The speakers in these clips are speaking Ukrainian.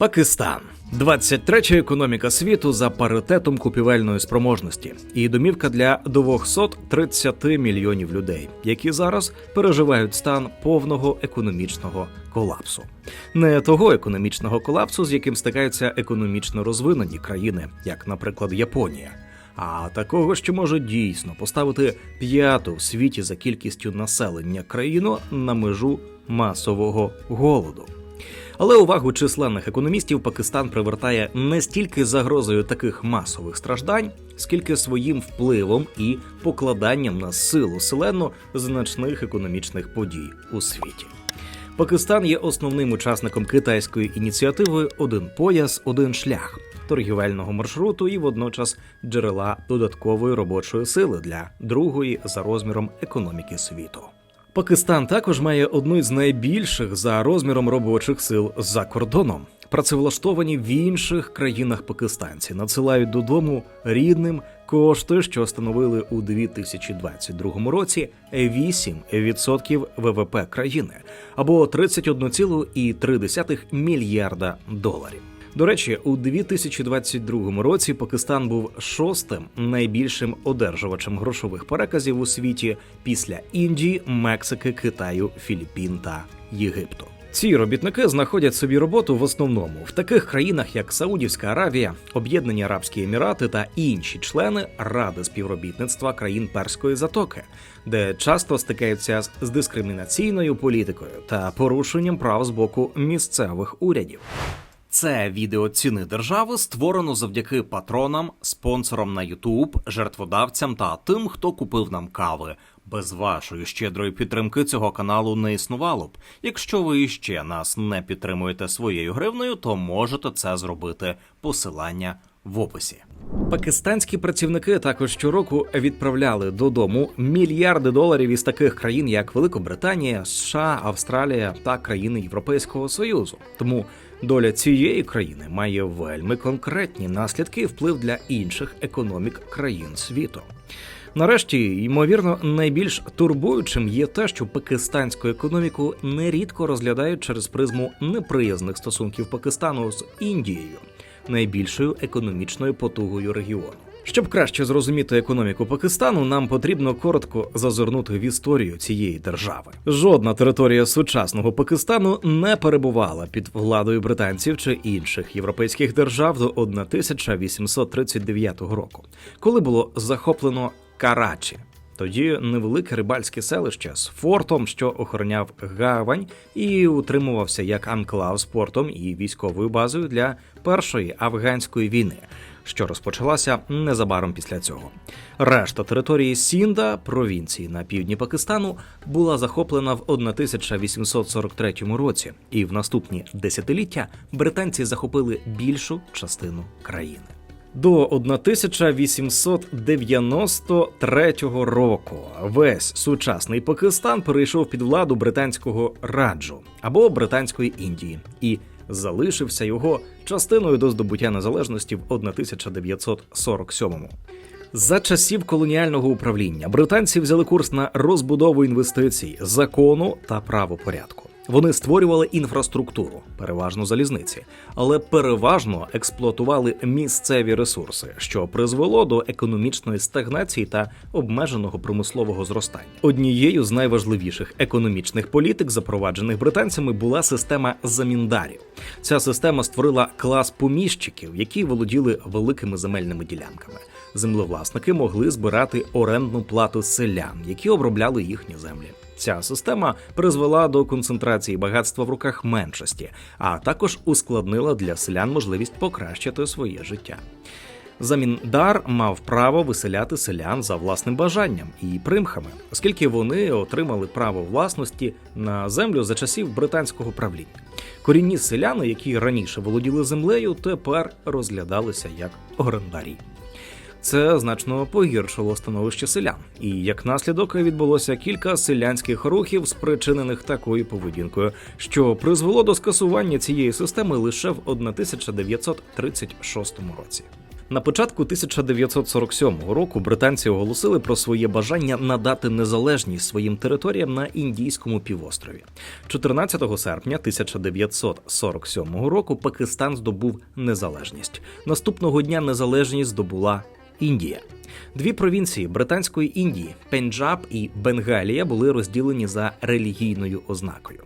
Пакистан – 23-я економіка світу за паритетом купівельної спроможності і домівка для 230 мільйонів людей, які зараз переживають стан повного економічного колапсу. Не того економічного колапсу, з яким стикаються економічно розвинені країни, як, наприклад, Японія, а такого, що може дійсно поставити п'яту в світі за кількістю населення країну на межу масового голоду. Але увагу численних економістів Пакистан привертає не стільки загрозою таких масових страждань, скільки своїм впливом і покладанням на силу селену значних економічних подій у світі. Пакистан є основним учасником китайської ініціативи «Один пояс, один шлях» торгівельного маршруту і водночас джерела додаткової робочої сили для другої за розміром економіки світу. Пакистан також має одну з найбільших за розміром робочих сил за кордоном. Працевлаштовані в інших країнах пакистанці надсилають додому рідним кошти, що становили у 2022 році 8% ВВП країни, або 31,3 мільярда доларів. До речі, у 2022 році Пакистан був шостим найбільшим одержувачем грошових переказів у світі після Індії, Мексики, Китаю, Філіппін та Єгипту. Ці робітники знаходять собі роботу в основному в таких країнах, як Саудівська Аравія, Об'єднані Арабські Емірати та інші члени Ради співробітництва країн Перської затоки, де часто стикаються з дискримінаційною політикою та порушенням прав з боку місцевих урядів. Це відео «Ціни держави» створено завдяки патронам, спонсорам на YouTube, жертводавцям та тим, хто купив нам кави. Без вашої щедрої підтримки цього каналу не існувало б. Якщо ви іще нас не підтримуєте своєю гривнею, то можете це зробити. Посилання в описі. Пакистанські працівники також щороку відправляли додому мільярди доларів із таких країн, як Великобританія, США, Австралія та країни Європейського Союзу. Тому доля цієї країни має вельми конкретні наслідки і вплив для інших економік країн світу. Нарешті, ймовірно, найбільш турбуючим є те, що пакистанську економіку нерідко розглядають через призму неприязних стосунків Пакистану з Індією, найбільшою економічною потугою регіону. Щоб краще зрозуміти економіку Пакистану, нам потрібно коротко зазирнути в історію цієї держави. Жодна територія сучасного Пакистану не перебувала під владою британців чи інших європейських держав до 1839 року, коли було захоплено Карачі. Тоді невелике рибальське селище з фортом, що охороняв гавань і утримувався як анклав з портом і військовою базою для Першої афганської війни, що розпочалася незабаром після цього. Решта території Сінда, провінції на півдні Пакистану, була захоплена в 1843 році, і в наступні десятиліття британці захопили більшу частину країни. До 1893 року весь сучасний Пакистан перейшов під владу британського Раджу або Британської Індії і залишився його частиною до здобуття незалежності в 1947-му. За часів колоніального управління британці взяли курс на розбудову інвестицій, закону та правопорядку. Вони створювали інфраструктуру, переважно залізниці, але переважно експлуатували місцеві ресурси, що призвело до економічної стагнації та обмеженого промислового зростання. Однією з найважливіших економічних політик, запроваджених британцями, була система заміндарів. Ця система створила клас поміщиків, які володіли великими земельними ділянками. Землевласники могли збирати орендну плату з селян, які обробляли їхні землі. Ця система призвела до концентрації багатства в руках меншості, а також ускладнила для селян можливість покращити своє життя. Заміндар мав право виселяти селян за власним бажанням і примхами, оскільки вони отримали право власності на землю за часів британського правління. Корінні селяни, які раніше володіли землею, тепер розглядалися як орендарі. Це значно погіршило становище селян, і як наслідок відбулося кілька селянських рухів, спричинених такою поведінкою, що призвело до скасування цієї системи лише в 1936 році. На початку 1947 року британці оголосили про своє бажання надати незалежність своїм територіям на Індійському півострові. 14 серпня 1947 року Пакистан здобув незалежність. Наступного дня незалежність здобула Індія. Дві провінції Британської Індії – Пенджаб і Бенгалія – були розділені за релігійною ознакою.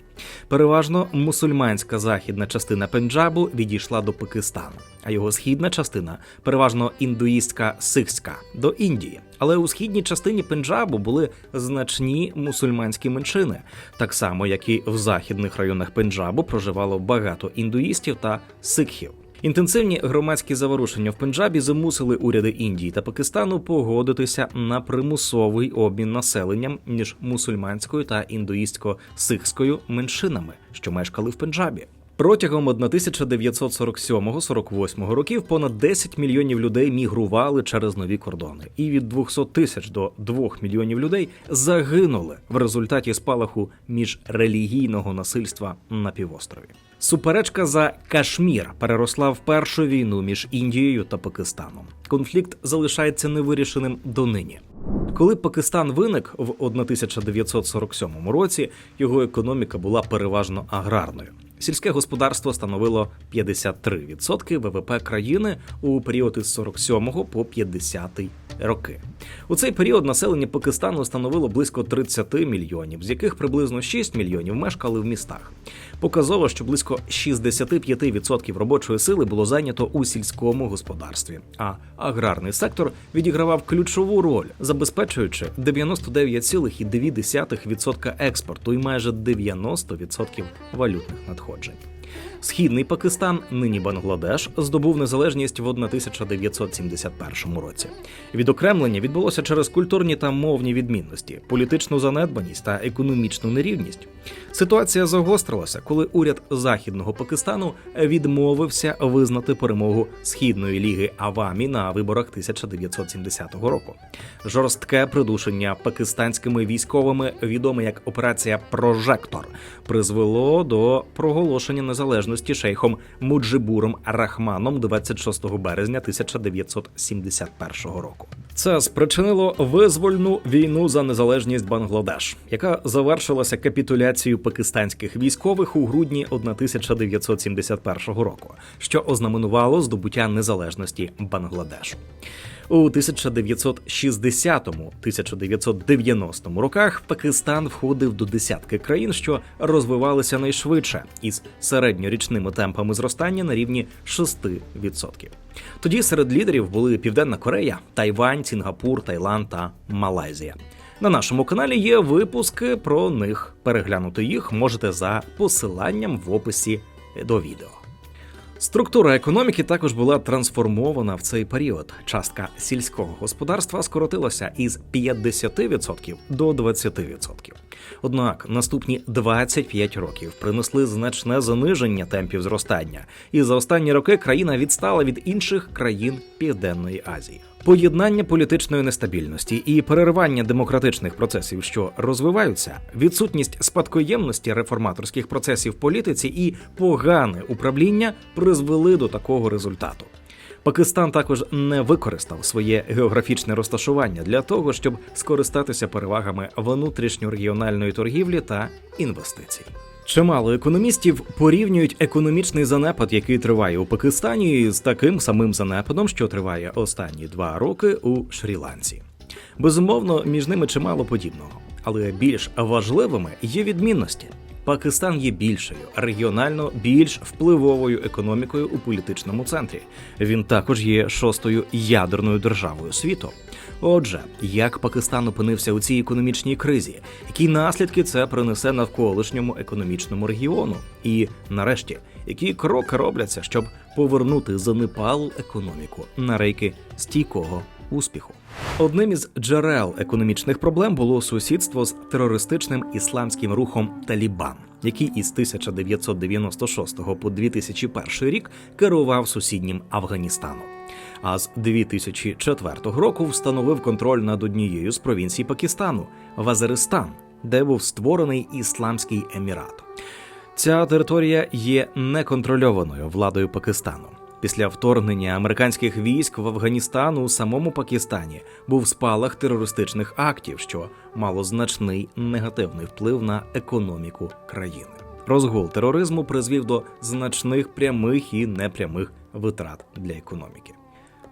Переважно мусульманська західна частина Пенджабу відійшла до Пакистану, а його східна частина, переважно індуїстська сикхська, до Індії. Але у східній частині Пенджабу були значні мусульманські меншини, так само, як і в західних районах Пенджабу проживало багато індуїстів та сикхів. Інтенсивні громадські заворушення в Пенджабі змусили уряди Індії та Пакистану погодитися на примусовий обмін населенням між мусульманською та індуїстсько-сикхською меншинами, що мешкали в Пенджабі. Протягом 1947-48 років понад 10 мільйонів людей мігрували через нові кордони. І від 200 тисяч до 2 мільйонів людей загинули в результаті спалаху міжрелігійного насильства на півострові. Суперечка за Кашмір переросла в першу війну між Індією та Пакистаном. Конфлікт залишається невирішеним донині. Коли Пакистан виник в 1947 році, його економіка була переважно аграрною. Сільське господарство становило 53% ВВП країни у період із 47 по 50 роки. У цей період населення Пакистану становило близько 30 мільйонів, з яких приблизно 6 мільйонів мешкали в містах. Показово, що близько 65% робочої сили було зайнято у сільському господарстві, а аграрний сектор відігравав ключову роль, забезпечуючи 99,2% експорту і майже 90% валютних надходжень. Східний Пакистан, нині Бангладеш, здобув незалежність в 1971 році. Відокремлення відбулося через культурні та мовні відмінності, політичну занедбаність та економічну нерівність. Ситуація загострилася, коли уряд Західного Пакистану відмовився визнати перемогу Східної ліги Авамі на виборах 1970 року. Жорстке придушення пакистанськими військовими, відоме як операція «Прожектор», призвело до проголошення незалежності шейхом Муджибуром Рахманом 26 березня 1971 року. Це спричинило визвольну війну за незалежність Бангладеш, яка завершилася капітуляцією пакистанських військових у грудні 1971 року, що ознаменувало здобуття незалежності Бангладешу. У 1960-1990 роках Пакистан входив до десятки країн, що розвивалися найшвидше, із середньорічними темпами зростання на рівні 6%. Тоді серед лідерів були Південна Корея, Тайвань, Сінгапур, Таїланд та Малайзія. На нашому каналі є випуски про них. Переглянути їх можете за посиланням в описі до відео. Структура економіки також була трансформована в цей період. Частка сільського господарства скоротилася із 50% до 20%. Однак наступні 25 років принесли значне заниження темпів зростання, і за останні роки країна відстала від інших країн Південної Азії. Поєднання політичної нестабільності і переривання демократичних процесів, що розвиваються, відсутність спадкоємності реформаторських процесів в політиці і погане управління призвели до такого результату. Пакистан також не використав своє географічне розташування для того, щоб скористатися перевагами внутрішньорегіональної торгівлі та інвестицій. Чимало економістів порівнюють економічний занепад, який триває у Пакистані, з таким самим занепадом, що триває останні 2 роки у Шрі-Ланці. Безумовно, між ними чимало подібного, але більш важливими є відмінності. Пакистан є більшою, регіонально більш впливовою економікою у політичному центрі. Він також є 6-ю ядерною державою світу. Отже, як Пакистан опинився у цій економічній кризі? Які наслідки це принесе навколишньому економічному регіону? І, нарешті, які кроки робляться, щоб повернути занепалу економіку на рейки стійкого успіху? Одним із джерел економічних проблем було сусідство з терористичним ісламським рухом «Талібан», який із 1996 по 2001 рік керував сусіднім Афганістаном. А з 2004 року встановив контроль над однією з провінцій Пакистану – Вазиристан, де був створений Ісламський Емірат. Ця територія є неконтрольованою владою Пакистану. Після вторгнення американських військ в Афганістан у самому Пакистані був спалах терористичних актів, що мало значний негативний вплив на економіку країни. Розгул тероризму призвів до значних прямих і непрямих витрат для економіки.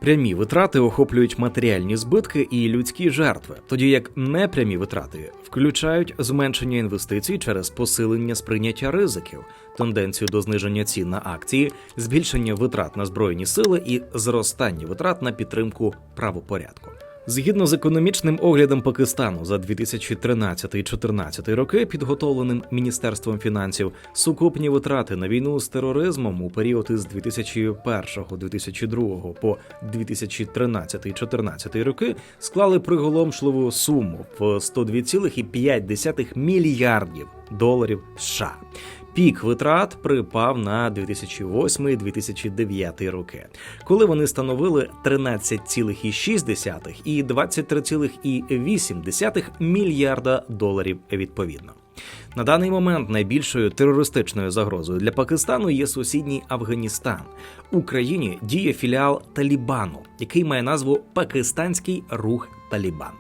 Прямі витрати охоплюють матеріальні збитки і людські жертви, тоді як непрямі витрати включають зменшення інвестицій через посилення сприйняття ризиків, тенденцію до зниження цін на акції, збільшення витрат на збройні сили і зростання витрат на підтримку правопорядку. Згідно з економічним оглядом Пакистану за 2013-2014 роки, підготовленим Міністерством фінансів, сукупні витрати на війну з тероризмом у період із 2001-2002 по 2013-2014 роки склали приголомшливу суму в $102,5 мільярдів США. Пік витрат припав на 2008-2009 роки, коли вони становили 13,6 і 23,8 мільярда доларів відповідно. На даний момент найбільшою терористичною загрозою для Пакистану є сусідній Афганістан. У країні діє філіал Талібану, який має назву «Пакистанський рух Талібан».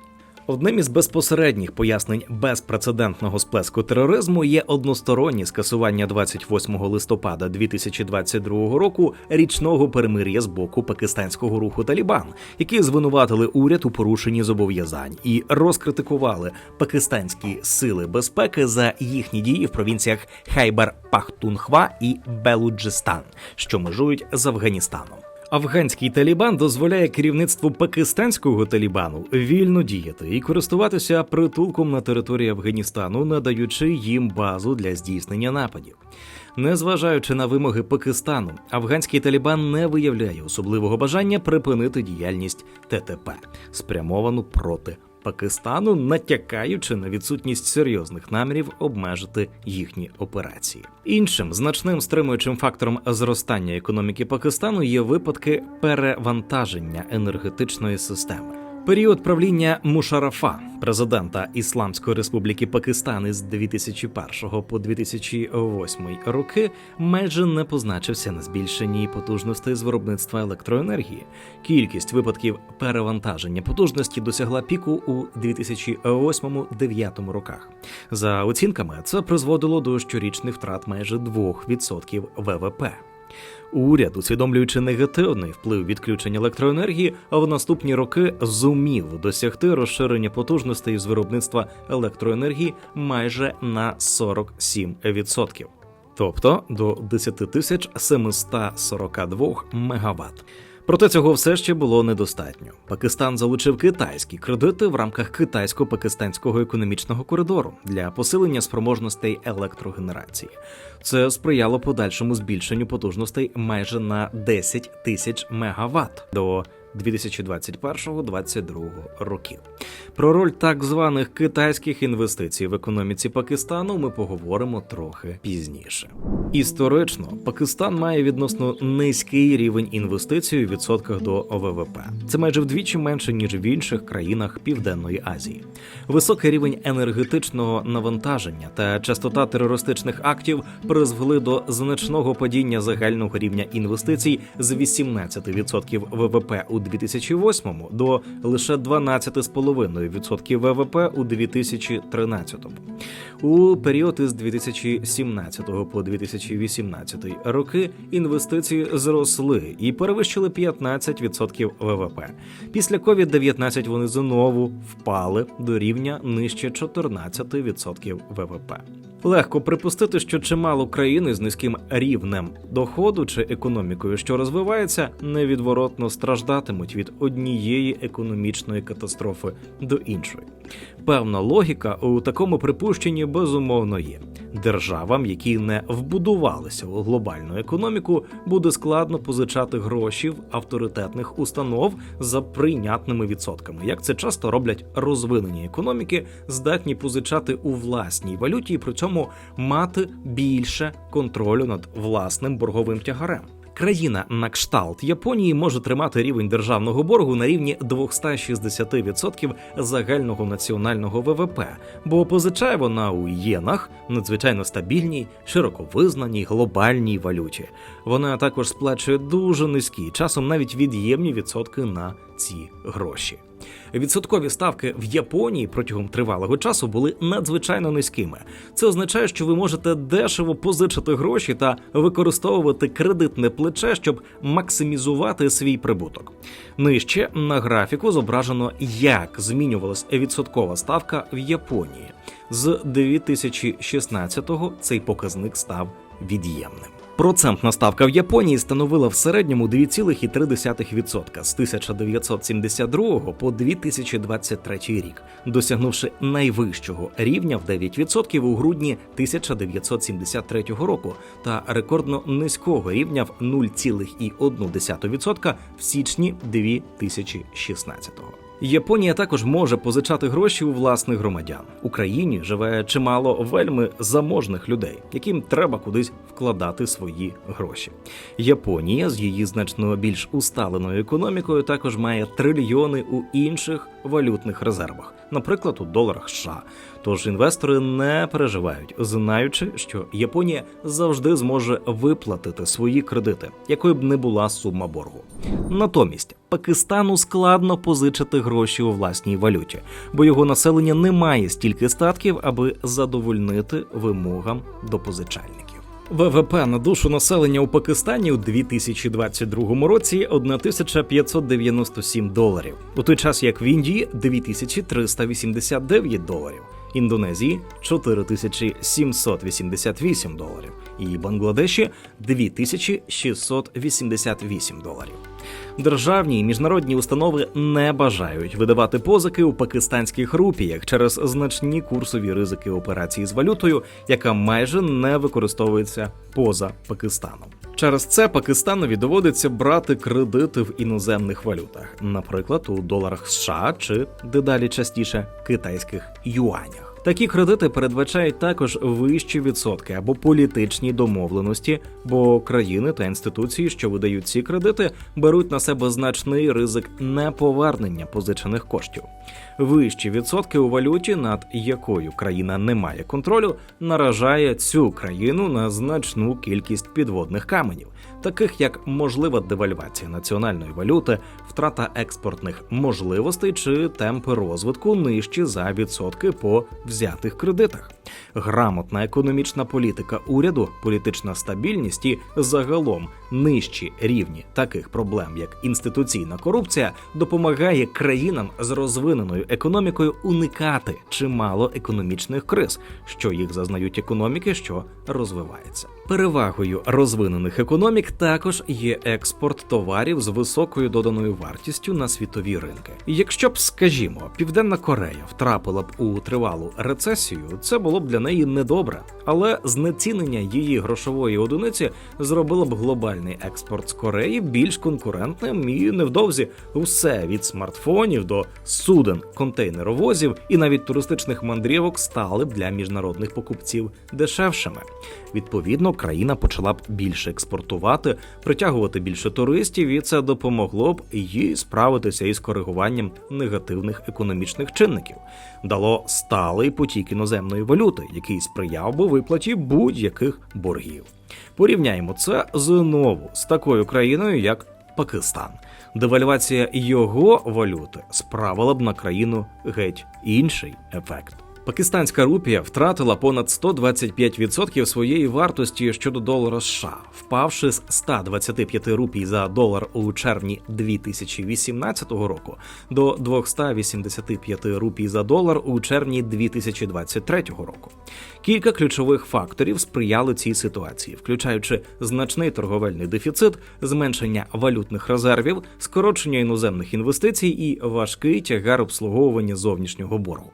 Одним із безпосередніх пояснень безпрецедентного сплеску тероризму є одностороннє скасування 28 листопада 2022 року річного перемир'я з боку пакистанського руху Талібан, які звинуватили уряд у порушенні зобов'язань і розкритикували пакистанські сили безпеки за їхні дії в провінціях Хайбер-Пахтунхва і Белуджистан, що межують з Афганістаном. Афганський Талібан дозволяє керівництву пакистанського Талібану вільно діяти і користуватися притулком на території Афганістану, надаючи їм базу для здійснення нападів. Незважаючи на вимоги Пакистану, афганський Талібан не виявляє особливого бажання припинити діяльність ТТП, спрямовану проти Пакистану, натякаючи на відсутність серйозних намірів обмежити їхні операції. Іншим значним стримуючим фактором зростання економіки Пакистану є випадки перевантаження енергетичної системи. Період правління Мушаррафа, президента Ісламської Республіки Пакистан із 2001 по 2008 роки, майже не позначився на збільшенні потужностей з виробництва електроенергії. Кількість випадків перевантаження потужності досягла піку у 2008-2009 роках. За оцінками, це призводило до щорічних втрат майже 2% ВВП. Уряд, усвідомлюючи негативний вплив відключення електроенергії, в наступні роки зумів досягти розширення потужностей з виробництва електроенергії майже на 47%, тобто до 10 742 МВт. Проте цього все ще було недостатньо. Пакистан залучив китайські кредити в рамках китайсько-пакистанського економічного коридору для посилення спроможностей електрогенерації. Це сприяло подальшому збільшенню потужностей майже на 10 тисяч МВт до 2021-2022 років. Про роль так званих китайських інвестицій в економіці Пакистану ми поговоримо трохи пізніше. Історично, Пакистан має відносно низький рівень інвестицій у відсотках до ВВП. Це майже вдвічі менше, ніж в інших країнах Південної Азії. Високий рівень енергетичного навантаження та частота терористичних актів призвели до значного падіння загального рівня інвестицій з 18% ВВП у 2008 до лише 12,5% ВВП у 2013. У період із 2017 по 2018 роки інвестиції зросли і перевищили 15% ВВП. Після COVID-19 вони знову впали до рівня нижче 14% ВВП. Легко припустити, що чимало країн із низьким рівнем доходу чи економікою, що розвивається, невідворотно страждатимуть від однієї економічної катастрофи до іншої. Певна логіка у такому припущенні безумовно є. Державам, які не вбудувалися у глобальну економіку, буде складно позичати гроші в авторитетних установ за прийнятними відсотками, як це часто роблять розвинені економіки, здатні позичати у власній валюті і при цьому мати більше контролю над власним борговим тягарем. Країна на кшталт Японії може тримати рівень державного боргу на рівні 260% загального національного ВВП, бо позичає вона у єнах, надзвичайно стабільній, широко визнаній глобальній валюті. Вона також сплачує дуже низькі, часом навіть від'ємні відсотки на ці гроші. Відсоткові ставки в Японії протягом тривалого часу були надзвичайно низькими. Це означає, що ви можете дешево позичити гроші та використовувати кредитне плече, щоб максимізувати свій прибуток. Нижче на графіку зображено, як змінювалась відсоткова ставка в Японії. З 2016-го цей показник став від'ємним. Процентна ставка в Японії становила в середньому 2,3% з 1972 по 2023 рік, досягнувши найвищого рівня в 9% у грудні 1973 року та рекордно низького рівня в 0,1% в січні 2016 року. Японія також може позичати гроші у власних громадян. У країні живе чимало вельми заможних людей, яким треба кудись вкладати свої гроші. Японія з її значно більш усталеною економікою також має трильйони у інших валютних резервах, наприклад, у доларах США. Тож інвестори не переживають, знаючи, що Японія завжди зможе виплатити свої кредити, якою б не була сума боргу. Натомість Пакистану складно позичити гроші у власній валюті, бо його населення не має стільки статків, аби задовольнити вимогам до позичальників. ВВП на душу населення у Пакистані у 2022 році – $1597, у той час як в Індії – $2389, Індонезії – $4788 і Бангладеші – $2688. Державні і міжнародні установи не бажають видавати позики у пакистанських рупіях через значні курсові ризики операції з валютою, яка майже не використовується поза Пакистаном. Через це Пакистанові доводиться брати кредити в іноземних валютах, наприклад, у доларах США чи, дедалі частіше, китайських юанях. Такі кредити передбачають також вищі відсотки або політичні домовленості, бо країни та інституції, що видають ці кредити, беруть на себе значний ризик неповернення позичених коштів. Вищі відсотки у валюті, над якою країна не має контролю, наражає цю країну на значну кількість підводних каменів, таких як можлива девальвація національної валюти, втрата експортних можливостей чи темпи розвитку нижчі за відсотки по взятих кредитах. Грамотна економічна політика уряду, політична стабільність і загалом нижчі рівні таких проблем, як інституційна корупція, допомагає країнам з розвиненою економікою уникати чимало економічних криз, що їх зазнають економіки, що розвиваються. Перевагою розвинених економік також є експорт товарів з високою доданою вартістю на світові ринки. Якщо б, скажімо, Південна Корея втрапила б у тривалу рецесію, це було б для неї недобре, але знецінення її грошової одиниці зробило б глобальний експорт з Кореї більш конкурентним, і невдовзі усе від смартфонів до суден, контейнеровозів і навіть туристичних мандрівок стали б для міжнародних покупців дешевшими. Відповідно, країна почала б більше експортувати, притягувати більше туристів, і це допомогло б їй справитися із коригуванням негативних економічних чинників. Дало сталий потік іноземної валюти, який сприяв би виплаті будь-яких боргів. Порівняємо це знову з такою країною, як Пакистан. Девальвація його валюти справила б на країну геть інший ефект. Пакистанська рупія втратила понад 125% своєї вартості щодо долара США, впавши з 125 рупій за долар у червні 2018 року до 285 рупій за долар у червні 2023 року. Кілька ключових факторів сприяли цій ситуації, включаючи значний торговельний дефіцит, зменшення валютних резервів, скорочення іноземних інвестицій і важкий тягар обслуговування зовнішнього боргу.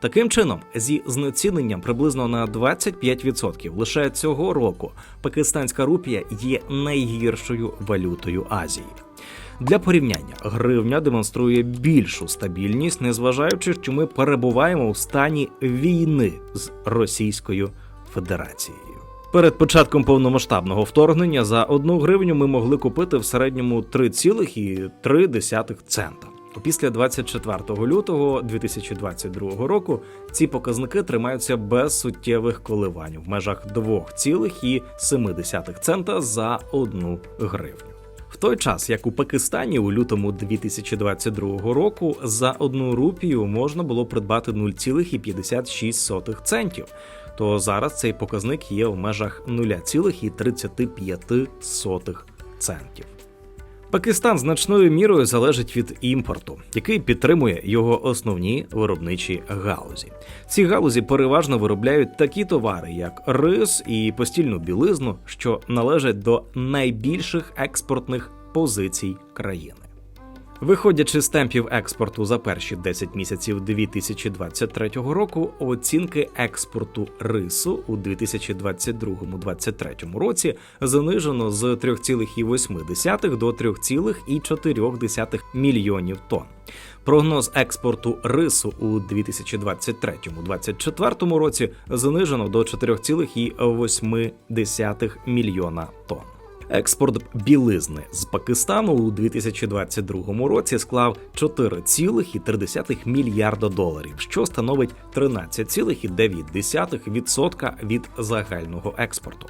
Таким чином, зі знеціненням приблизно на 25% лише цього року пакистанська рупія є найгіршою валютою Азії. Для порівняння, гривня демонструє більшу стабільність, незважаючи, що ми перебуваємо у стані війни з Російською Федерацією. Перед початком повномасштабного вторгнення за 1 гривню ми могли купити в середньому 3,3 цента. Після 24 лютого 2022 року ці показники тримаються без суттєвих коливань в межах 2,7 цента за 1 гривню. В той час, як у Пакистані у лютому 2022 року за 1 рупію можна було придбати 0,56 центів, то зараз цей показник є в межах 0,35 центів. Пакистан значною мірою залежить від імпорту, який підтримує його основні виробничі галузі. Ці галузі переважно виробляють такі товари, як рис і постільну білизну, що належать до найбільших експортних позицій країни. Виходячи з темпів експорту за перші 10 місяців 2023 року, оцінки експорту рису у 2022-2023 році занижено з 3,8 до 3,4 мільйонів тонн. Прогноз експорту рису у 2023-2024 році занижено до 4,8 мільйона тонн. Експорт білизни з Пакистану у 2022 році склав 4,3 мільярда доларів, що становить 13,9% від загального експорту.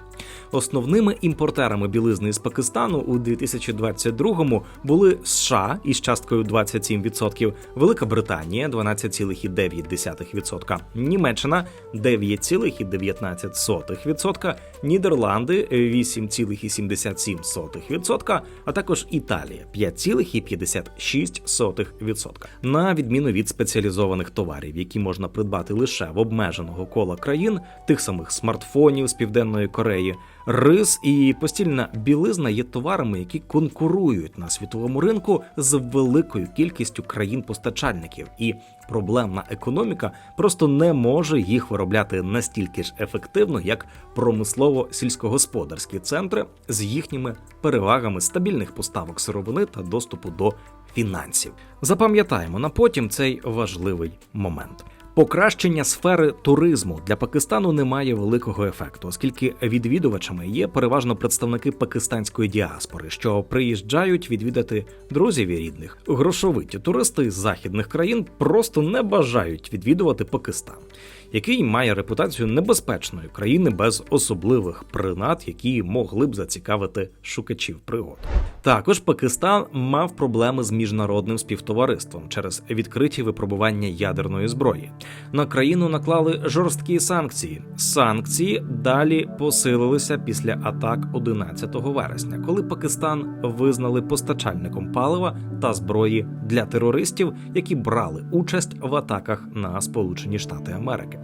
Основними імпортерами білизни з Пакистану у 2022 були США із часткою 27%, Велика Британія – 12,9%, Німеччина – 9,19%, Нідерланди – 8,77%, а також Італія – 5,56%. На відміну від спеціалізованих товарів, які можна придбати лише в обмеженого кола країн, тих самих смартфонів з Південної Кореї, рис і постільна білизна є товарами, які конкурують на світовому ринку з великою кількістю країн-постачальників, і проблемна економіка просто не може їх виробляти настільки ж ефективно, як промислово-сільськогосподарські центри з їхніми перевагами стабільних поставок сировини та доступу до фінансів. Запам'ятаємо на потім цей важливий момент. Покращення сфери туризму для Пакистану не має великого ефекту, оскільки відвідувачами є переважно представники пакистанської діаспори, що приїжджають відвідати друзів і рідних. Грошовиті туристи з західних країн просто не бажають відвідувати Пакистан, який має репутацію небезпечної країни без особливих принад, які могли б зацікавити шукачів пригод. Також Пакистан мав проблеми з міжнародним співтовариством через відкриті випробування ядерної зброї. На країну наклали жорсткі санкції. Санкції далі посилилися після атак 11 вересня, коли Пакистан визнали постачальником палива та зброї для терористів, які брали участь в атаках на Сполучені Штати Америки.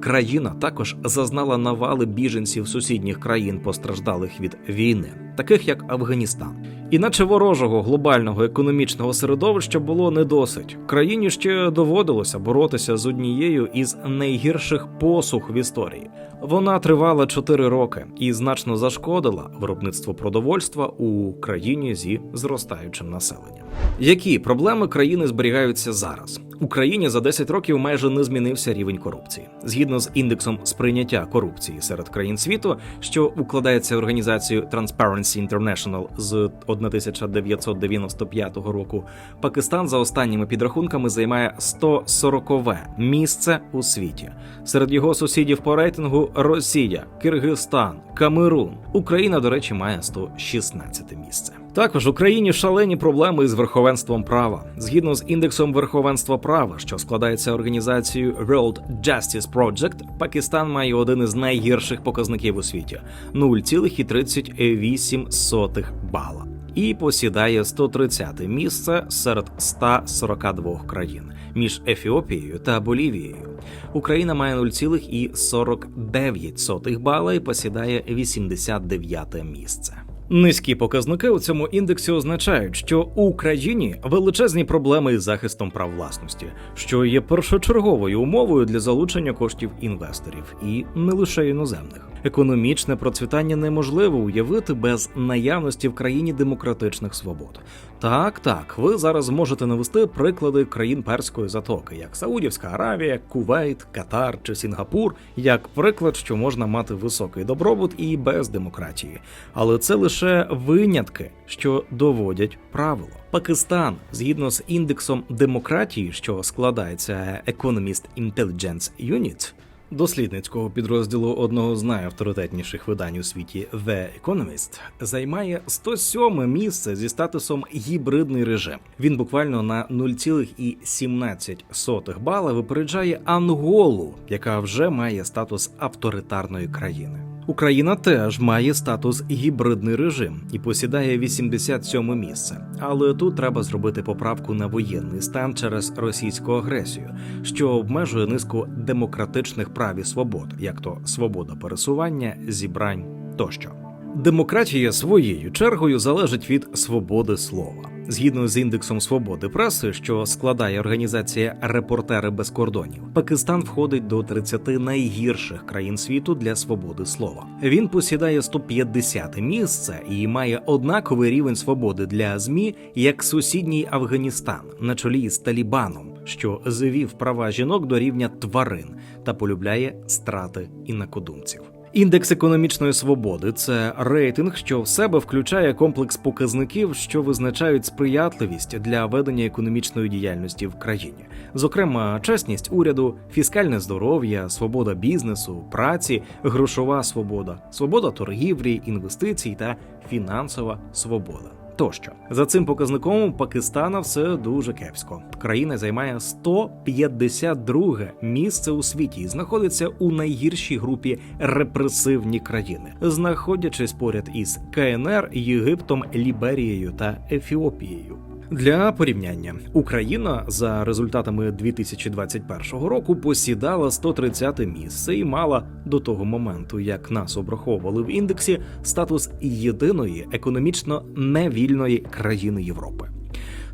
Країна також зазнала навали біженців сусідніх країн, постраждалих від війни, таких як Афганістан. Іначе ворожого глобального економічного середовища було не досить. Країні ще доводилося боротися з однією із найгірших посух в історії. Вона тривала 4 роки і значно зашкодила виробництву продовольства у країні зі зростаючим населенням. Які проблеми країни зберігаються зараз? У країні за 10 років майже не змінився рівень корупції. Згідно з індексом сприйняття корупції серед країн світу, що укладається організацією Transparency International з 1995 року, Пакистан за останніми підрахунками займає 140-ве місце у світі. Серед його сусідів по рейтингу Росія, Киргизстан, Камерун. Україна, до речі, має 116-те місце. Також в Україні шалені проблеми із верховенством права. Згідно з індексом верховенства права, що складається організацією World Justice Project, Пакистан має один із найгірших показників у світі – 0,38 бала. І посідає 130-те місце серед 142 країн між Ефіопією та Болівією. Україна має 0,49 бала і посідає 89-те місце. Низькі показники у цьому індексі означають, що у Україні величезні проблеми із захистом прав власності, що є першочерговою умовою для залучення коштів інвесторів, і не лише іноземних. Економічне процвітання неможливо уявити без наявності в країні демократичних свобод. Так, ви зараз можете навести приклади країн Перської затоки, як Саудівська Аравія, Кувейт, Катар чи Сінгапур, як приклад, що можна мати високий добробут і без демократії. Але це лише винятки, що доводять правило. Пакистан, згідно з індексом демократії, що складається Economist Intelligence Unit, дослідницького підрозділу одного з найавторитетніших видань у світі The Economist, займає 107-ме місце зі статусом «гібридний режим». Він буквально на 0,17 бала випереджає Анголу, яка вже має статус авторитарної країни. Україна теж має статус «гібридний режим» і посідає 87-ме місце. Але тут треба зробити поправку на воєнний стан через російську агресію, що обмежує низку демократичних прав і свобод, як то свобода пересування, зібрань тощо. Демократія своєю чергою залежить від свободи слова. Згідно з індексом свободи преси, що складає організація «Репортери без кордонів», Пакистан входить до 30 найгірших країн світу для свободи слова. Він посідає 150-те місце і має однаковий рівень свободи для ЗМІ, як сусідній Афганістан, на чолі з Талібаном, що звів права жінок до рівня тварин та полюбляє страти інакодумців. Індекс економічної свободи – це рейтинг, що в себе включає комплекс показників, що визначають сприятливість для ведення економічної діяльності в країні. Зокрема, чесність уряду, фіскальне здоров'я, свобода бізнесу, праці, грошова свобода, свобода торгівлі, інвестицій та фінансова свобода. Тощо. За цим показником у Пакистана все дуже кепсько. Країна займає 152-ге місце у світі і знаходиться у найгіршій групі репресивні країни, знаходячись поряд із КНР, Єгиптом, Ліберією та Ефіопією. Для порівняння, Україна за результатами 2021 року посідала 130-те місце і мала до того моменту, як нас обраховували в індексі, статус єдиної економічно невільної країни Європи.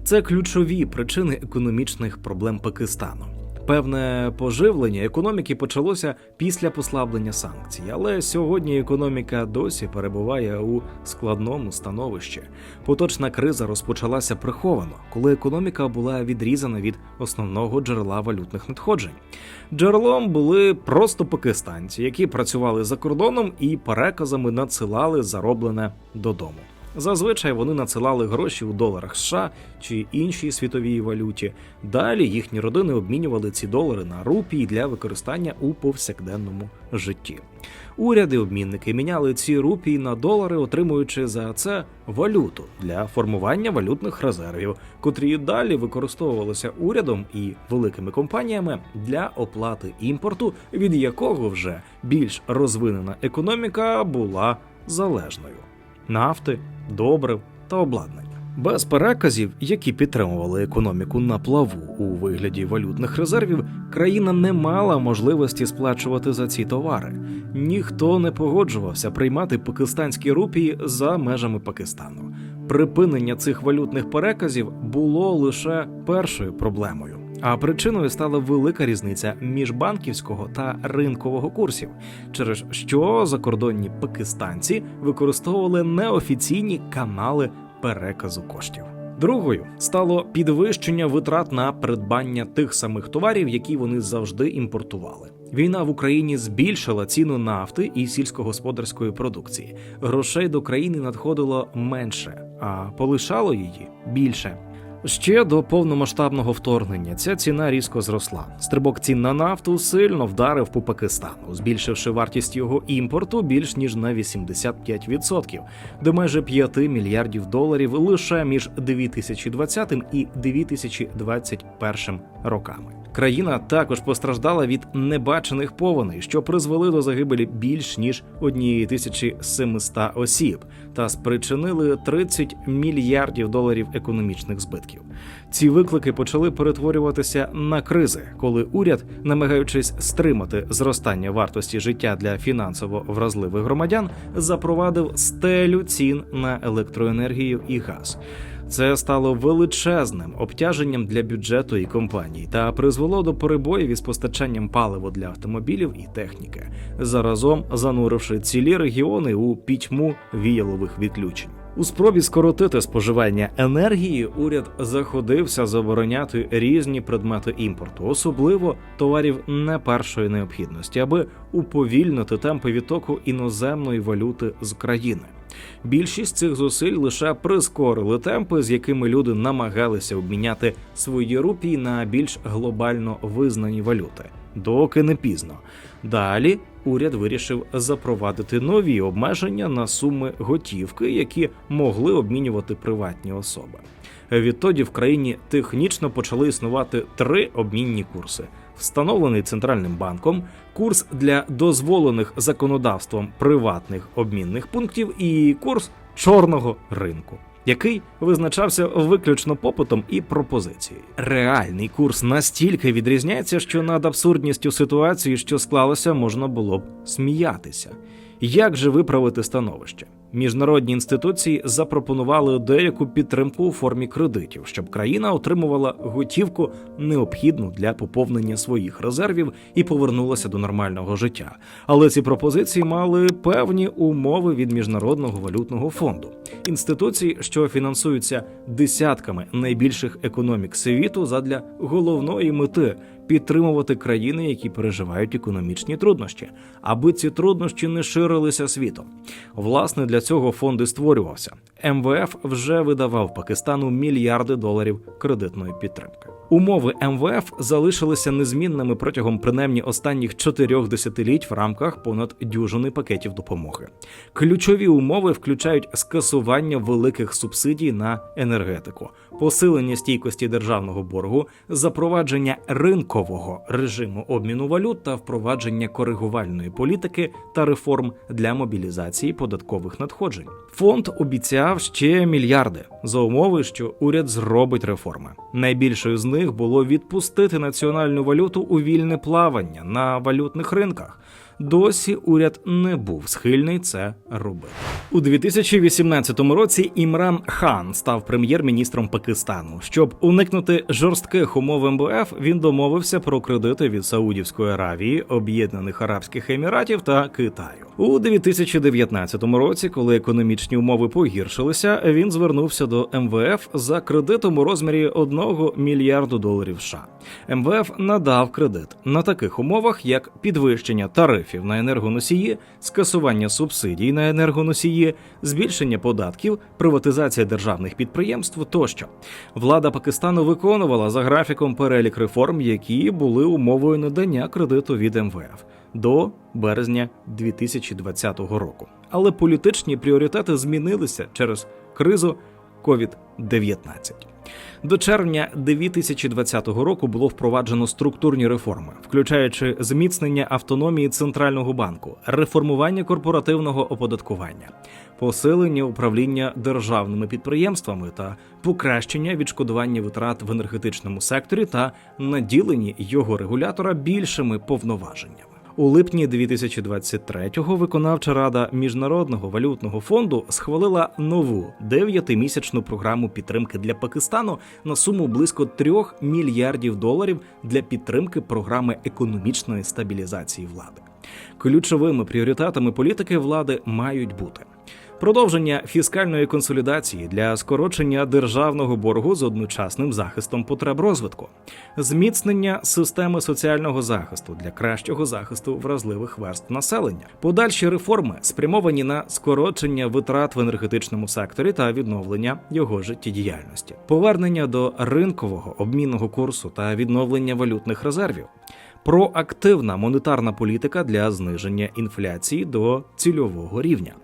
Це ключові причини економічних проблем Пакистану. Певне поживлення економіки почалося після послаблення санкцій, але сьогодні економіка досі перебуває у складному становищі. Поточна криза розпочалася приховано, коли економіка була відрізана від основного джерела валютних надходжень. Джерелом були просто пакистанці, які працювали за кордоном і переказами надсилали зароблене додому. Зазвичай вони надсилали гроші у доларах США чи іншій світовій валюті. Далі їхні родини обмінювали ці долари на рупії для використання у повсякденному житті. Уряди-обмінники міняли ці рупії на долари, отримуючи за це валюту для формування валютних резервів, котрі далі використовувалися урядом і великими компаніями для оплати імпорту, від якого вже більш розвинена економіка була залежною. Нафти, добрив та обладнання. Без переказів, які підтримували економіку на плаву у вигляді валютних резервів, країна не мала можливості сплачувати за ці товари. Ніхто не погоджувався приймати пакистанські рупії за межами Пакистану. Припинення цих валютних переказів було лише першою проблемою. А причиною стала велика різниця міжбанківського та ринкового курсів, через що закордонні пакистанці використовували неофіційні канали переказу коштів. Другою стало підвищення витрат на придбання тих самих товарів, які вони завжди імпортували. Війна в Україні збільшила ціну нафти і сільськогосподарської продукції. Грошей до країни надходило менше, а полишало її більше. Ще до повномасштабного вторгнення ця ціна різко зросла. Стрибок цін на нафту сильно вдарив по Пакистану, збільшивши вартість його імпорту більш ніж на 85%, до майже 5 мільярдів доларів лише між 2020 і 2021 роками. Країна також постраждала від небачених повеней, що призвели до загибелі більш ніж 1700 осіб та спричинили 30 мільярдів доларів економічних збитків. Ці виклики почали перетворюватися на кризи, коли уряд, намагаючись стримати зростання вартості життя для фінансово вразливих громадян, запровадив стелю цін на електроенергію і газ. Це стало величезним обтяженням для бюджету і компаній та призвело до перебоїв із постачанням палива для автомобілів і техніки, заразом зануривши цілі регіони у пітьму віялових відключень. У спробі скоротити споживання енергії уряд заходився забороняти різні предмети імпорту, особливо товарів не першої необхідності, аби уповільнити темпи відтоку іноземної валюти з країни. Більшість цих зусиль лише прискорили темпи, з якими люди намагалися обміняти свої рупії на більш глобально визнані валюти, доки не пізно. Далі уряд вирішив запровадити нові обмеження на суми готівки, які могли обмінювати приватні особи. Відтоді в країні технічно почали існувати 3 обмінні курси: встановлений Центральним банком, курс для дозволених законодавством приватних обмінних пунктів і курс чорного ринку, який визначався виключно попитом і пропозицією. Реальний курс настільки відрізняється, що над абсурдністю ситуації, що склалося, можна було б сміятися. Як же виправити становище? Міжнародні інституції запропонували деяку підтримку у формі кредитів, щоб країна отримувала готівку, необхідну для поповнення своїх резервів, і повернулася до нормального життя. Але ці пропозиції мали певні умови від Міжнародного валютного фонду, інституції, що фінансуються десятками найбільших економік світу задля головної мети – підтримувати країни, які переживають економічні труднощі, аби ці труднощі не ширилися світом. Власне, для цього фонд і створювався. МВФ вже видавав Пакистану мільярди доларів кредитної підтримки. Умови МВФ залишилися незмінними протягом принаймні останніх 4 десятиліть в рамках понад дюжини пакетів допомоги. Ключові умови включають скасування великих субсидій на енергетику, посилення стійкості державного боргу, запровадження ринкового режиму обміну валют та впровадження коригувальної політики та реформ для мобілізації податкових надходжень. Фонд обіцяв ще мільярди за умови, що уряд зробить реформи. Найбільшою з них було відпустити національну валюту у вільне плавання на валютних ринках. Досі уряд не був схильний це робити. У 2018 році Імран Хан став прем'єр-міністром Пакистану. Щоб уникнути жорстких умов МВФ, він домовився про кредити від Саудівської Аравії, Об'єднаних Арабських Еміратів та Китаю. У 2019 році, коли економічні умови погіршилися, він звернувся до МВФ за кредитом у розмірі $1 мільярду США. МВФ надав кредит на таких умовах, як підвищення тарифів на енергоносії, скасування субсидій на енергоносії, збільшення податків, приватизація державних підприємств тощо. Влада Пакистану виконувала за графіком перелік реформ, які були умовою надання кредиту від МВФ до березня 2020 року. Але політичні пріоритети змінилися через кризу COVID-19. До червня 2020 року було впроваджено структурні реформи, включаючи зміцнення автономії Центрального банку, реформування корпоративного оподаткування, посилення управління державними підприємствами та покращення відшкодування витрат в енергетичному секторі та наділення його регулятора більшими повноваженнями. У липні 2023-го виконавча рада Міжнародного валютного фонду схвалила нову 9-місячну програму підтримки для Пакистану на суму близько $3 мільярдів для підтримки програми економічної стабілізації влади. Ключовими пріоритетами політики влади мають бути: продовження фіскальної консолідації для скорочення державного боргу з одночасним захистом потреб розвитку, зміцнення системи соціального захисту для кращого захисту вразливих верств населення, подальші реформи, спрямовані на скорочення витрат в енергетичному секторі та відновлення його життєдіяльності, повернення до ринкового обмінного курсу та відновлення валютних резервів, проактивна монетарна політика для зниження інфляції до цільового рівня,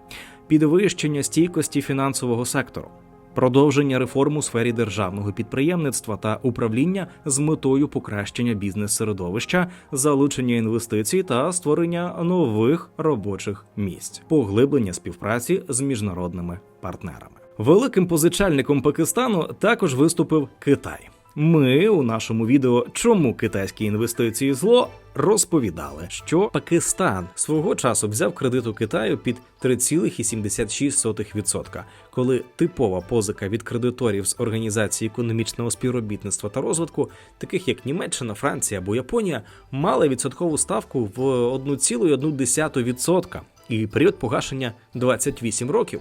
підвищення стійкості фінансового сектору, продовження реформ у сфері державного підприємництва та управління з метою покращення бізнес-середовища, залучення інвестицій та створення нових робочих місць, поглиблення співпраці з міжнародними партнерами. Великим позичальником Пакистану також виступив Китай. Ми у нашому відео «Чому китайські інвестиції зло» розповідали, що Пакистан свого часу взяв кредит у Китаю під 3,76%, коли типова позика від кредиторів з Організації економічного співробітництва та розвитку, таких як Німеччина, Франція або Японія, мала відсоткову ставку в 1,1% і період погашення 28 років.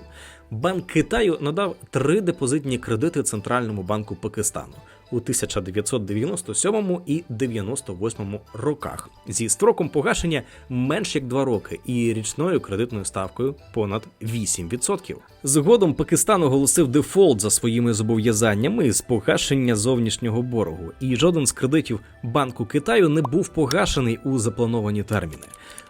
Банк Китаю надав 3 депозитні кредити Центральному банку Пакистану у 1997 і 98 роках зі строком погашення менш як 2 роки і річною кредитною ставкою понад 8%. Згодом Пакистан оголосив дефолт за своїми зобов'язаннями з погашення зовнішнього боргу, і жоден з кредитів Банку Китаю не був погашений у заплановані терміни.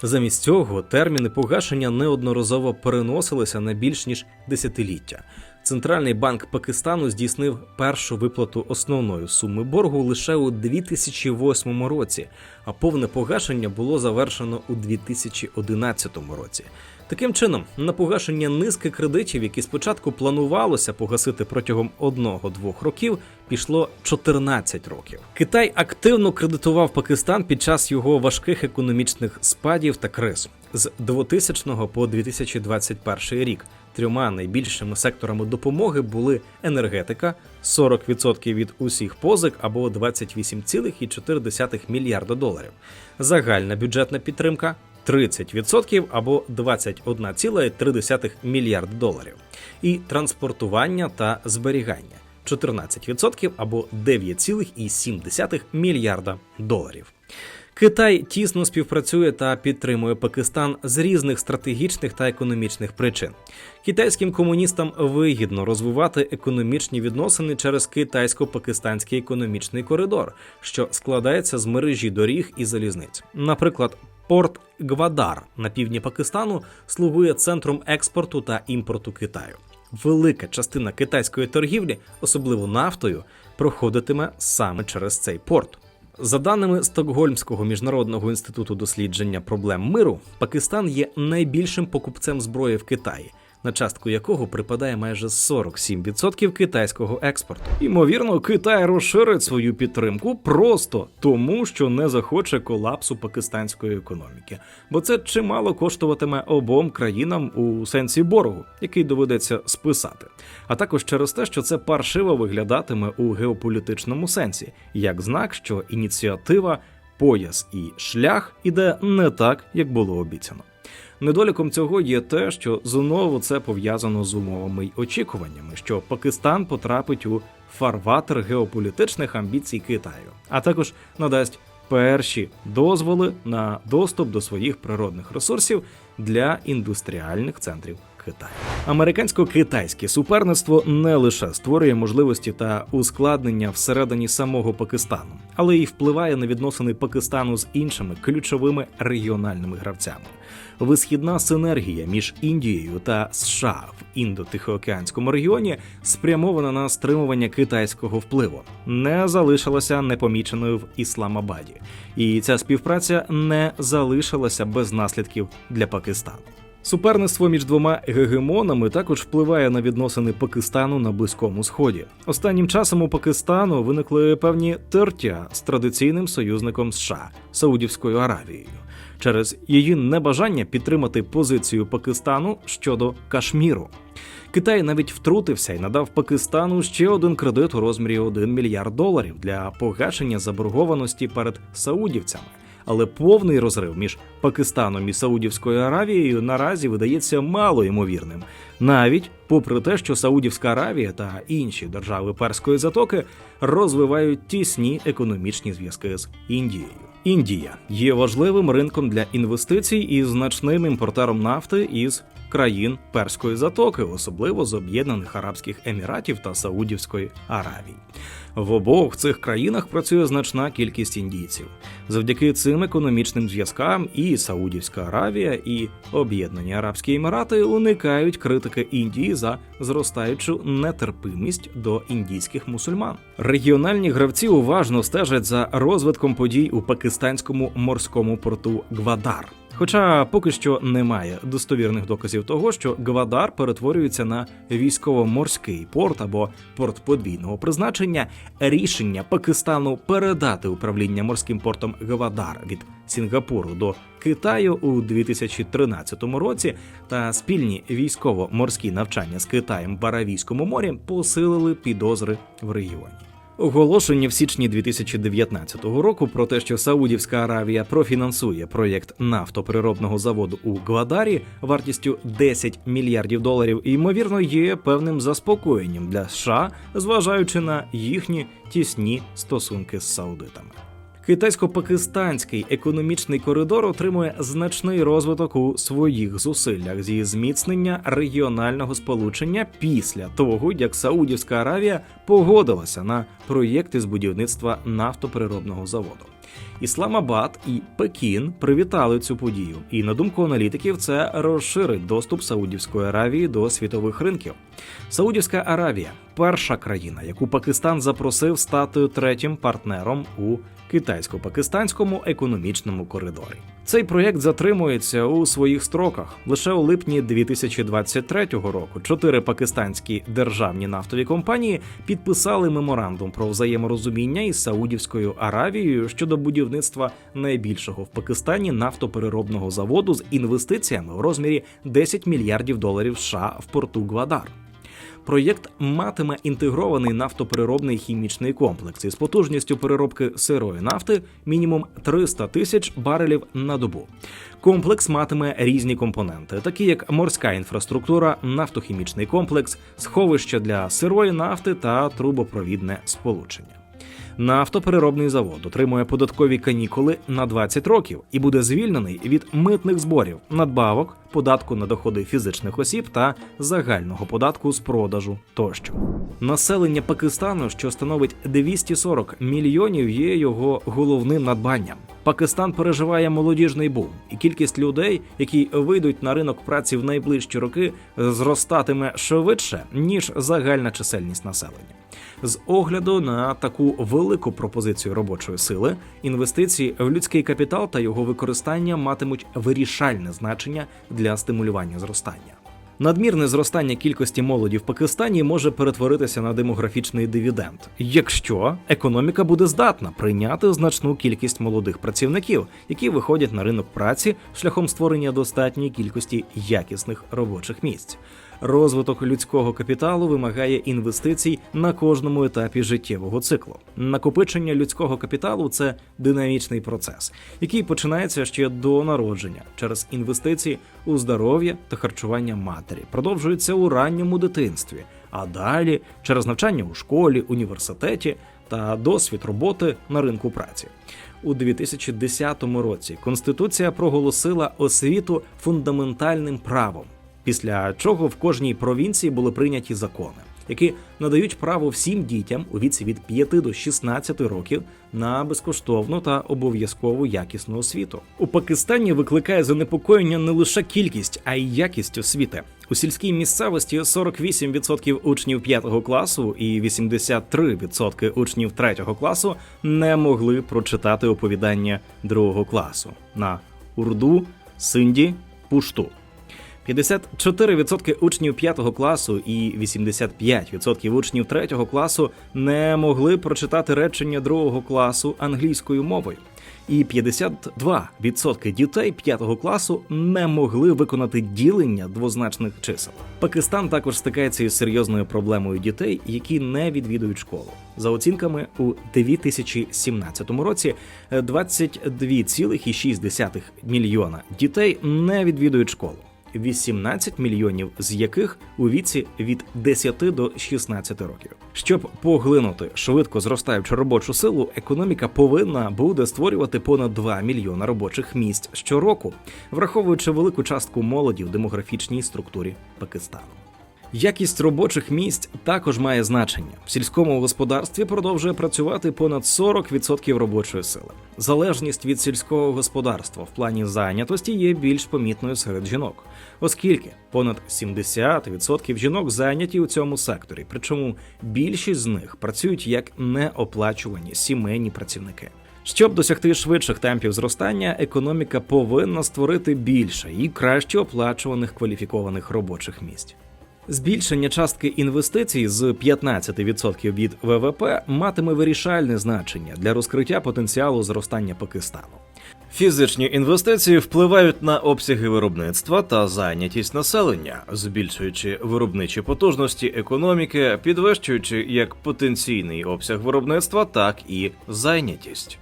Замість цього терміни погашення неодноразово переносилися на більш ніж десятиліття. Центральний банк Пакистану здійснив першу виплату основної суми боргу лише у 2008 році, а повне погашення було завершено у 2011 році. Таким чином, на погашення низки кредитів, які спочатку планувалося погасити протягом 1-2 років, пішло 14 років. Китай активно кредитував Пакистан під час його важких економічних спадів та криз. З 2000 по 2021 рік 3 найбільшими секторами допомоги були енергетика – 40% від усіх позик або 28,4 мільярда доларів, загальна бюджетна підтримка – 30% або 21,3 мільярда доларів, і транспортування та зберігання – 14% або 9,7 мільярда доларів. Китай тісно співпрацює та підтримує Пакистан з різних стратегічних та економічних причин. Китайським комуністам вигідно розвивати економічні відносини через китайсько-пакистанський економічний коридор, що складається з мережі доріг і залізниць. Наприклад, порт Гвадар на півдні Пакистану слугує центром експорту та імпорту Китаю. Велика частина китайської торгівлі, особливо нафтою, проходитиме саме через цей порт. За даними Стокгольмського міжнародного інституту дослідження проблем миру, Пакистан є найбільшим покупцем зброї в Китаї, на частку якого припадає майже 47% китайського експорту. Ймовірно, Китай розширить свою підтримку просто тому, що не захоче колапсу пакистанської економіки, бо це чимало коштуватиме обом країнам у сенсі боргу, який доведеться списати, а також через те, що це паршиво виглядатиме у геополітичному сенсі, як знак, що ініціатива, пояс і шлях іде не так, як було обіцяно. Недоліком цього є те, що знову це пов'язано з умовами й очікуваннями, що Пакистан потрапить у фарватер геополітичних амбіцій Китаю, а також надасть перші дозволи на доступ до своїх природних ресурсів для індустріальних центрів Китаю. Американсько-китайське суперництво не лише створює можливості та ускладнення всередині самого Пакистану, але й впливає на відносини Пакистану з іншими ключовими регіональними гравцями. Висхідна синергія між Індією та США в Індо-Тихоокеанському регіоні, спрямована на стримування китайського впливу, не залишилася непоміченою в Ісламабаді. І ця співпраця не залишилася без наслідків для Пакистану. Суперництво між двома гегемонами також впливає на відносини Пакистану на Близькому Сході. Останнім часом у Пакистану виникли певні тертя з традиційним союзником США – Саудівською Аравією, через її небажання підтримати позицію Пакистану щодо Кашміру. Китай навіть втрутився і надав Пакистану ще один кредит у розмірі $1 мільярд для погашення заборгованості перед саудівцями. Але повний розрив між Пакистаном і Саудівською Аравією наразі видається малоймовірним, навіть попри те, що Саудівська Аравія та інші держави Перської затоки розвивають тісні економічні зв'язки з Індією. Індія є важливим ринком для інвестицій і значним імпортером нафти із країн Перської затоки, особливо з Об'єднаних Арабських Еміратів та Саудівської Аравії. В обох цих країнах працює значна кількість індійців. Завдяки цим економічним зв'язкам і Саудівська Аравія, і Об'єднані Арабські Емірати уникають критики Індії за зростаючу нетерпимість до індійських мусульман. Регіональні гравці уважно стежать за розвитком подій у пакистанському морському порту Гвадар. Хоча поки що немає достовірних доказів того, що Гвадар перетворюється на військово-морський порт або порт подвійного призначення, рішення Пакистану передати управління морським портом Гвадар від Сінгапуру до Китаю у 2013 році та спільні військово-морські навчання з Китаєм в Аравійському морі посилили підозри в регіоні. Оголошення в січні 2019 року про те, що Саудівська Аравія профінансує проєкт нафтопереробного заводу у Гвадарі вартістю $10 мільярдів, ймовірно, є певним заспокоєнням для США, зважаючи на їхні тісні стосунки з саудитами. Китайсько-пакистанський економічний коридор отримує значний розвиток у своїх зусиллях зі зміцнення регіонального сполучення після того, як Саудівська Аравія погодилася на проєкти з будівництва нафтопереробного заводу. Ісламабад і Пекін привітали цю подію, і, на думку аналітиків, це розширить доступ Саудівської Аравії до світових ринків. Саудівська Аравія – перша країна, яку Пакистан запросив стати третім партнером у китайсько-пакистанському економічному коридорі. Цей проєкт затримується у своїх строках. Лише у липні 2023 року 4 пакистанські державні нафтові компанії підписали меморандум про взаєморозуміння із Саудівською Аравією щодо будівництва найбільшого в Пакистані нафтопереробного заводу з інвестиціями в розмірі $10 мільярдів США в порту Гвадар. Проєкт матиме інтегрований нафтопереробний хімічний комплекс із потужністю переробки сирої нафти мінімум 300 тисяч барелів на добу. Комплекс матиме різні компоненти, такі як морська інфраструктура, нафтохімічний комплекс, сховище для сирої нафти та трубопровідне сполучення. Нафтопереробний завод отримує податкові канікули на 20 років і буде звільнений від митних зборів, надбавок, податку на доходи фізичних осіб та загального податку з продажу тощо. Населення Пакистану, що становить 240 мільйонів, є його головним надбанням. Пакистан переживає молодіжний бум, і кількість людей, які вийдуть на ринок праці в найближчі роки, зростатиме швидше, ніж загальна чисельність населення. З огляду на таку велику пропозицію робочої сили, інвестиції в людський капітал та його використання матимуть вирішальне значення для стимулювання зростання. Надмірне зростання кількості молоді в Пакистані може перетворитися на демографічний дивіденд, якщо економіка буде здатна прийняти значну кількість молодих працівників, які виходять на ринок праці шляхом створення достатньої кількості якісних робочих місць. Розвиток людського капіталу вимагає інвестицій на кожному етапі життєвого циклу. Накопичення людського капіталу – це динамічний процес, який починається ще до народження через інвестиції у здоров'я та харчування матері, продовжується у ранньому дитинстві, а далі через навчання у школі, університеті та досвід роботи на ринку праці. У 2010 році Конституція проголосила освіту фундаментальним правом, після чого в кожній провінції були прийняті закони, які надають право всім дітям у віці від 5 до 16 років на безкоштовну та обов'язкову якісну освіту. У Пакистані викликає занепокоєння не лише кількість, а й якість освіти. У сільській місцевості 48% учнів 5 класу і 83% учнів 3 класу не могли прочитати оповідання 2 класу на урду, синді, пушту. 54% учнів 5 класу і 85% учнів 3 класу не могли прочитати речення 2 класу англійською мовою. І 52% дітей 5 класу не могли виконати ділення двозначних чисел. Пакистан також стикається із серйозною проблемою дітей, які не відвідують школу. За оцінками, у 2017 році 22,6 мільйона дітей не відвідують школу. 18 мільйонів з яких у віці від 10 до 16 років. Щоб поглинути швидко зростаючу робочу силу, економіка повинна буде створювати понад 2 мільйона робочих місць щороку, враховуючи велику частку молоді в демографічній структурі Пакистану. Якість робочих місць також має значення. В сільському господарстві продовжує працювати понад 40% робочої сили. Залежність від сільського господарства в плані зайнятості є більш помітною серед жінок, оскільки понад 70% жінок зайняті у цьому секторі, причому більшість з них працюють як неоплачувані сімейні працівники. Щоб досягти швидших темпів зростання, економіка повинна створити більше і краще оплачуваних кваліфікованих робочих місць. Збільшення частки інвестицій з 15% від ВВП матиме вирішальне значення для розкриття потенціалу зростання Пакистану. Фізичні інвестиції впливають на обсяги виробництва та зайнятість населення, збільшуючи виробничі потужності економіки, підвищуючи як потенційний обсяг виробництва, так і зайнятість.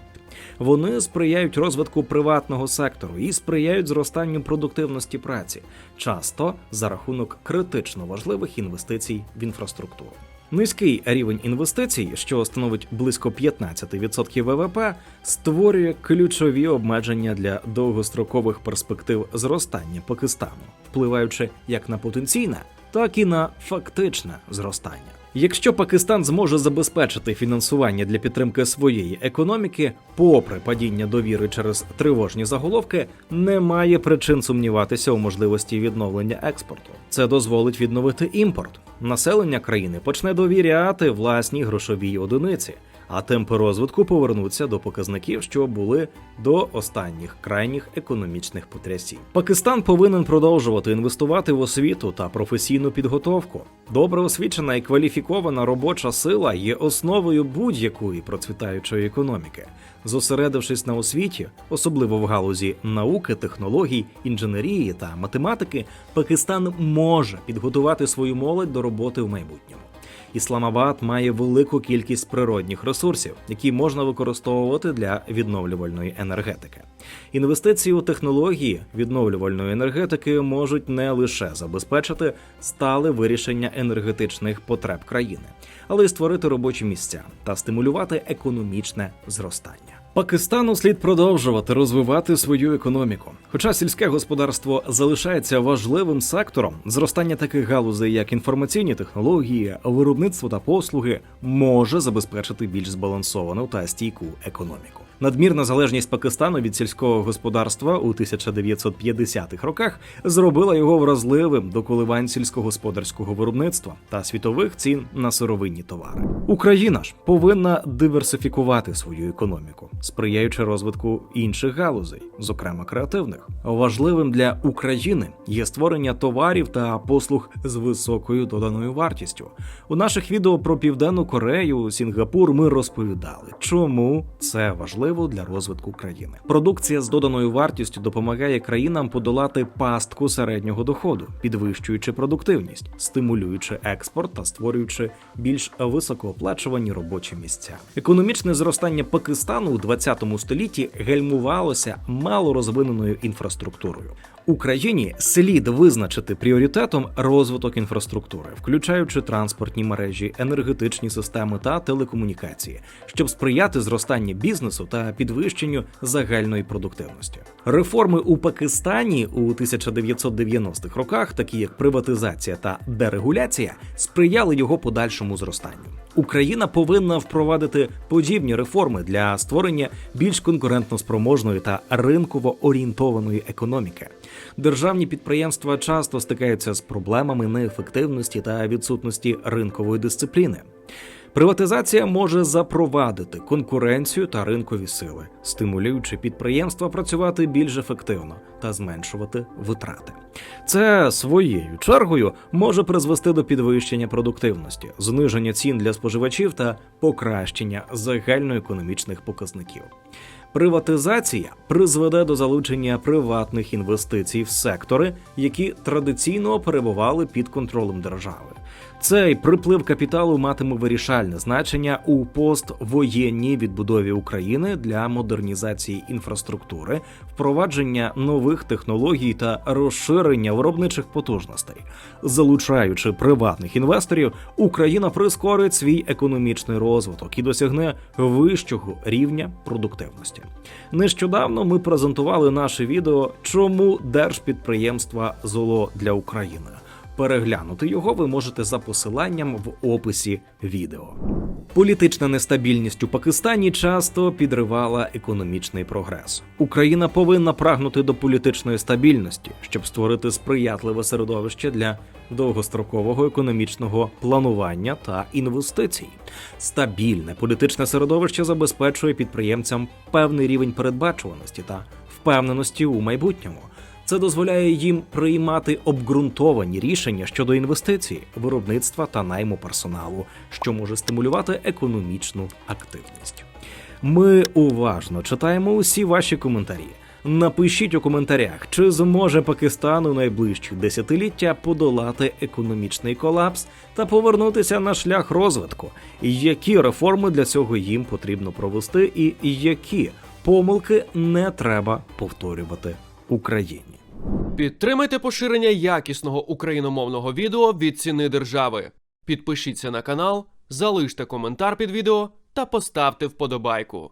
Вони сприяють розвитку приватного сектору і сприяють зростанню продуктивності праці, часто за рахунок критично важливих інвестицій в інфраструктуру. Низький рівень інвестицій, що становить близько 15% ВВП, створює ключові обмеження для довгострокових перспектив зростання Пакистану, впливаючи як на потенційне, так і на фактичне зростання. Якщо Пакистан зможе забезпечити фінансування для підтримки своєї економіки, попри падіння довіри через тривожні заголовки, немає причин сумніватися у можливості відновлення експорту. Це дозволить відновити імпорт. Населення країни почне довіряти власній грошовій одиниці, а темпи розвитку повернуться до показників, що були до останніх крайніх економічних потрясінь. Пакистан повинен продовжувати інвестувати в освіту та професійну підготовку. Добре освічена і кваліфікована робоча сила є основою будь-якої процвітаючої економіки. Зосередившись на освіті, особливо в галузі науки, технологій, інженерії та математики, Пакистан може підготувати свою молодь до роботи в майбутньому. Ісламабад має велику кількість природних ресурсів, які можна використовувати для відновлювальної енергетики. Інвестиції у технології відновлювальної енергетики можуть не лише забезпечити стале вирішення енергетичних потреб країни, але й створити робочі місця та стимулювати економічне зростання. Пакистану слід продовжувати розвивати свою економіку. Хоча сільське господарство залишається важливим сектором, зростання таких галузей, як інформаційні технології, виробництво та послуги, може забезпечити більш збалансовану та стійку економіку. Надмірна залежність Пакистану від сільського господарства у 1950-х роках зробила його вразливим до коливань сільськогосподарського виробництва та світових цін на сировинні товари. Україна ж повинна диверсифікувати свою економіку, сприяючи розвитку інших галузей, зокрема креативних. Важливим для України є створення товарів та послуг з високою доданою вартістю. У наших відео про Південну Корею, Сінгапур ми розповідали, чому це важливо для розвитку країни. Продукція з доданою вартістю допомагає країнам подолати пастку середнього доходу, підвищуючи продуктивність, стимулюючи експорт та створюючи більш високооплачувані робочі місця. Економічне зростання Пакистану у 20 столітті гальмувалося малорозвиненою інфраструктурою. Україні слід визначити пріоритетом розвиток інфраструктури, включаючи транспортні мережі, енергетичні системи та телекомунікації, щоб сприяти зростанню бізнесу та підвищенню загальної продуктивності. Реформи у Пакистані у 1990-х роках, такі як приватизація та дерегуляція, сприяли його подальшому зростанню. Україна повинна впровадити подібні реформи для створення більш конкурентноспроможної та ринково орієнтованої економіки. Державні підприємства часто стикаються з проблемами неефективності та відсутності ринкової дисципліни. Приватизація може запровадити конкуренцію та ринкові сили, стимулюючи підприємства працювати більш ефективно та зменшувати витрати. Це своєю чергою може призвести до підвищення продуктивності, зниження цін для споживачів та покращення загальноекономічних показників. Приватизація призведе до залучення приватних інвестицій в сектори, які традиційно перебували під контролем держави. Цей приплив капіталу матиме вирішальне значення у поствоєнній відбудові України для модернізації інфраструктури, впровадження нових технологій та розширення виробничих потужностей. Залучаючи приватних інвесторів, Україна прискорить свій економічний розвиток і досягне вищого рівня продуктивності. Нещодавно ми презентували наше відео «Чому держпідприємства – золо для України?». Переглянути його ви можете за посиланням в описі відео. Політична нестабільність у Пакистані часто підривала економічний прогрес. Україна повинна прагнути до політичної стабільності, щоб створити сприятливе середовище для довгострокового економічного планування та інвестицій. Стабільне політичне середовище забезпечує підприємцям певний рівень передбачуваності та впевненості у майбутньому. Це дозволяє їм приймати обґрунтовані рішення щодо інвестицій, виробництва та найму персоналу, що може стимулювати економічну активність. Ми уважно читаємо усі ваші коментарі. Напишіть у коментарях, чи зможе Пакистан у найближчі десятиліття подолати економічний колапс та повернутися на шлях розвитку, які реформи для цього їм потрібно провести і які помилки не треба повторювати Україні. Підтримайте поширення якісного україномовного відео від Ціни держави. Підпишіться на канал, залиште коментар під відео та поставте вподобайку.